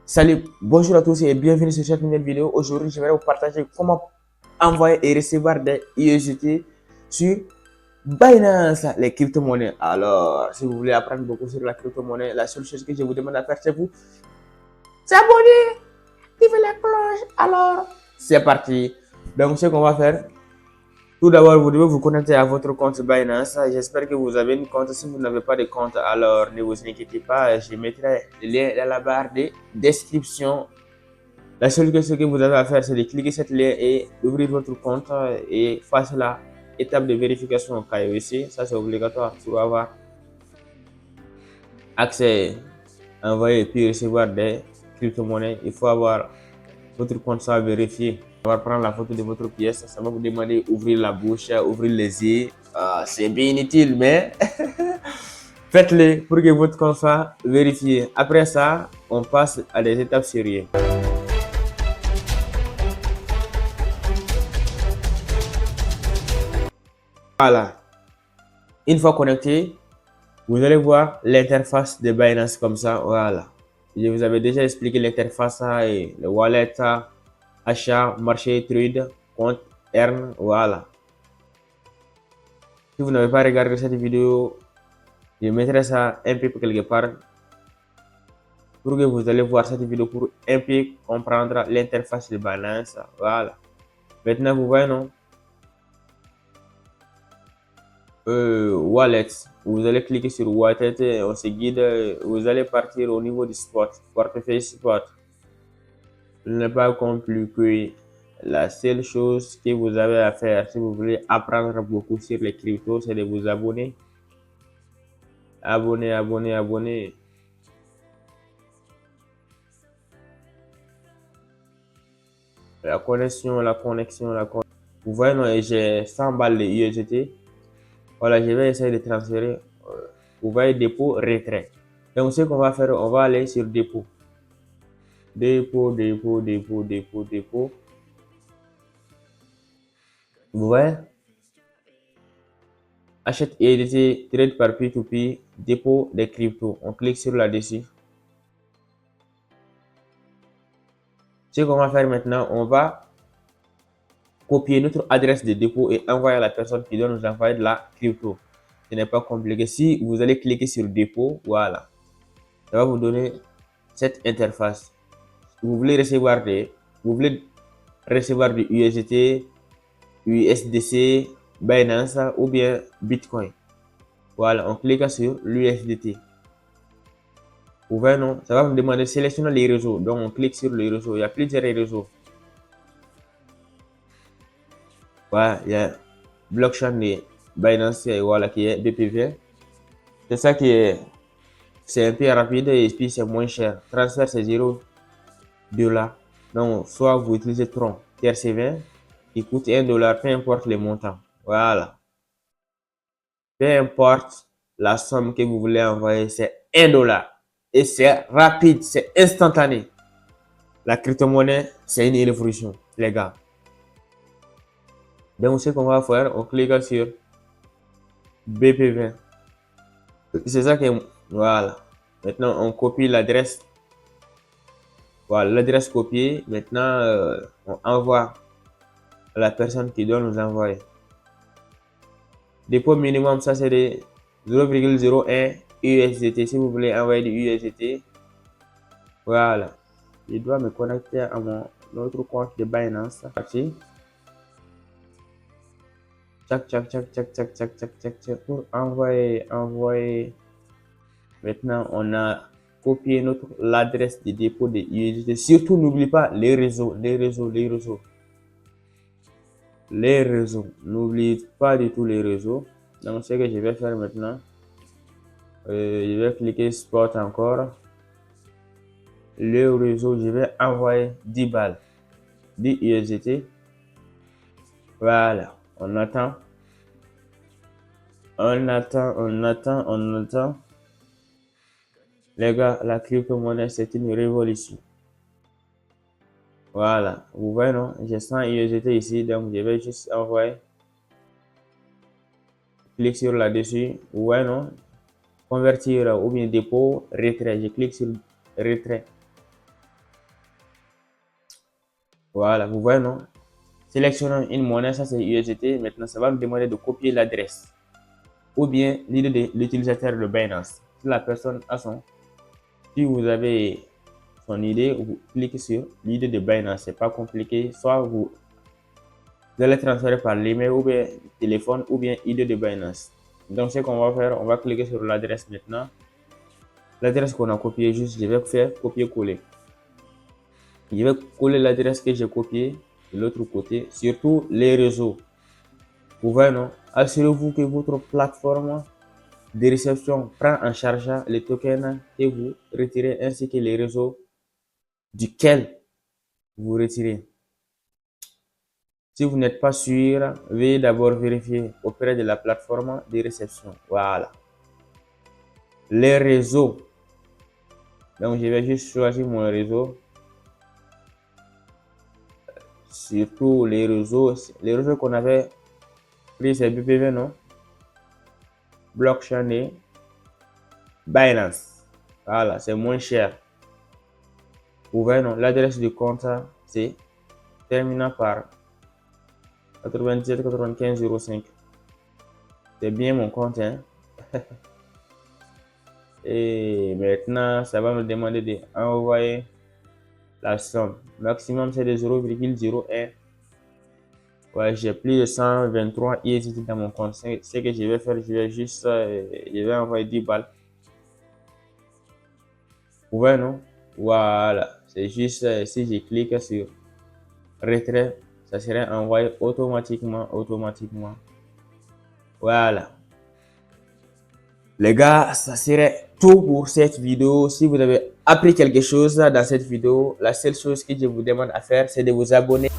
Salut, bonjour à tous et bienvenue sur cette nouvelle vidéo. Aujourd'hui, je vais vous partager comment envoyer et recevoir des USDT sur Binance, les crypto-monnaies. Alors, si vous voulez apprendre beaucoup sur la crypto-monnaie, la seule chose que je vous demande à faire, c'est vous abonner, activer la cloche. Alors, c'est parti. Donc, ce qu'on va faire, tout d'abord, vous devez vous connecter à votre compte Binance. J'espère que vous avez une compte. Si vous n'avez pas de compte, alors ne vous inquiétez pas. Je mettrai le lien dans la barre de description. La seule chose que vous avez à faire, c'est de cliquer sur ce lien et d'ouvrir votre compte et faire la étape de vérification au KYC. Ça, c'est obligatoire pour avoir accès, envoyer et puis recevoir des crypto-monnaies. Il faut avoir votre compte soit vérifié. On va prendre la photo de votre pièce. Ça va vous demander d'ouvrir la bouche, ouvrir les yeux. C'est bien inutile, mais faites-le pour que votre compte soit vérifié. Après ça, on passe à des étapes sérieuses. Voilà. Une fois connecté, vous allez voir l'interface de Binance comme ça. Voilà. Je vous avais déjà expliqué l'interface et le wallet, achat, marché, trade, compte, earn. Voilà. Si vous n'avez pas regardé cette vidéo, je mettrai ça un peu quelque part pour que vous allez voir cette vidéo pour un peu comprendre l'interface de Binance. Voilà. Maintenant, vous voyez, non? Wallet. Vous allez cliquer sur Wallet. On se guide. Vous allez partir au niveau du spot. Portefeuille spot. Ce n'est pas compliqué. La seule chose que vous avez à faire, si vous voulez apprendre beaucoup sur les cryptos, c'est de vous abonner. Abonner. La connexion. Vous voyez, non, j'ai 100 balles de USDT. Voilà, je vais essayer de transférer. Vous voyez, dépôt, retrait. Donc, ce qu'on va faire, on va aller sur dépôt. Dépôt. Vous voyez, achète USDT, trade par P2P, dépôt des cryptos. On clique sur là-dessus. Ce qu'on va faire maintenant, on va copier notre adresse de dépôt et envoyer à la personne qui doit nous envoyer de la crypto. Ce n'est pas compliqué. Si vous allez cliquer sur dépôt, voilà, ça va vous donner cette interface. Vous voulez recevoir du USDT, USDC, Binance ou bien Bitcoin. Voilà, on clique sur l'USDT. Vous voyez, non? Ça va vous demander de sélectionner les réseaux. Donc, on clique sur les réseaux. Il y a plusieurs réseaux. Voilà, il y a blockchain de Binance, voilà, qui est BPV. C'est ça qui est, c'est un peu rapide et puis c'est moins cher. Transfert, c'est 0 $. Donc, soit vous utilisez Tron TRC20 qui coûte 1 $, peu importe le montant. Voilà. Peu importe la somme que vous voulez envoyer, c'est 1 $. Et c'est rapide, c'est instantané. La crypto-monnaie, c'est une révolution, les gars. Donc, ce qu'on va faire, on clique sur BP20. C'est ça que, voilà. Maintenant, on copie l'adresse. Voilà, l'adresse copiée. Maintenant, on envoie à la personne qui doit nous envoyer. Dépôt minimum, ça c'est de 0,01 USDT. Si vous voulez envoyer du USDT, voilà. Je dois me connecter à mon autre compte de Binance. Parti. Tchac, pour envoyer. Maintenant, on a copié l'adresse de dépôt de USDT. Surtout, n'oublie pas les réseaux. N'oublie pas du tout les réseaux. Donc, ce que je vais faire maintenant, je vais cliquer Spot encore. Le réseau, je vais envoyer 10 balles, 10 USDT. Voilà, on attend. Les gars, la crypto-monnaie, c'est une révolution. Voilà, vous voyez, non? J'ai 100 USDT ici, donc je vais juste envoyer. Clique sur là-dessus. Vous voyez, non? Convertir ou bien dépôt, retrait. Je clique sur retrait. Voilà, vous voyez, non? Sélectionnons une monnaie, ça c'est USDT. Maintenant, ça va nous demander de copier l'adresse ou bien l'idée de l'utilisateur de Binance. Si la personne a si vous avez son idée, vous cliquez sur l'idée de Binance. C'est pas compliqué. Soit vous allez transférer par l'email ou bien téléphone ou bien idée de Binance. Donc, ce qu'on va faire, on va cliquer sur l'adresse maintenant. L'adresse qu'on a copiée, juste, je vais faire copier-coller. Je vais coller l'adresse que j'ai copiée de l'autre côté, surtout les réseaux. Vous voyez, non? Assurez-vous que votre plateforme de réception prend en charge les tokens que vous retirez ainsi que les réseaux duquel vous retirez. Si vous n'êtes pas sûr, veuillez d'abord vérifier auprès de la plateforme de réception. Voilà. Les réseaux. Donc, je vais juste choisir mon réseau. Surtout les réseaux qu'on avait pris, c'est BPV, non? Blockchain et Binance. Voilà, c'est moins cher. Vous voyez, non? L'adresse du compte, c'est terminant par 97 95 05. C'est bien mon compte, hein? Et maintenant, ça va me demander d'envoyer la somme. Maximum, c'est de 0,01. Ouais, j'ai plus de 123 USDT dans mon compte. Ce que je vais faire, je vais juste, je vais envoyer 10 balles. Vous voyez, non? Voilà. C'est juste, si je clique sur retrait, ça serait envoyé automatiquement. Voilà. Les gars, ça serait tout pour cette vidéo. Si vous avez appris quelque chose dans cette vidéo, la seule chose que je vous demande à faire, c'est de vous abonner.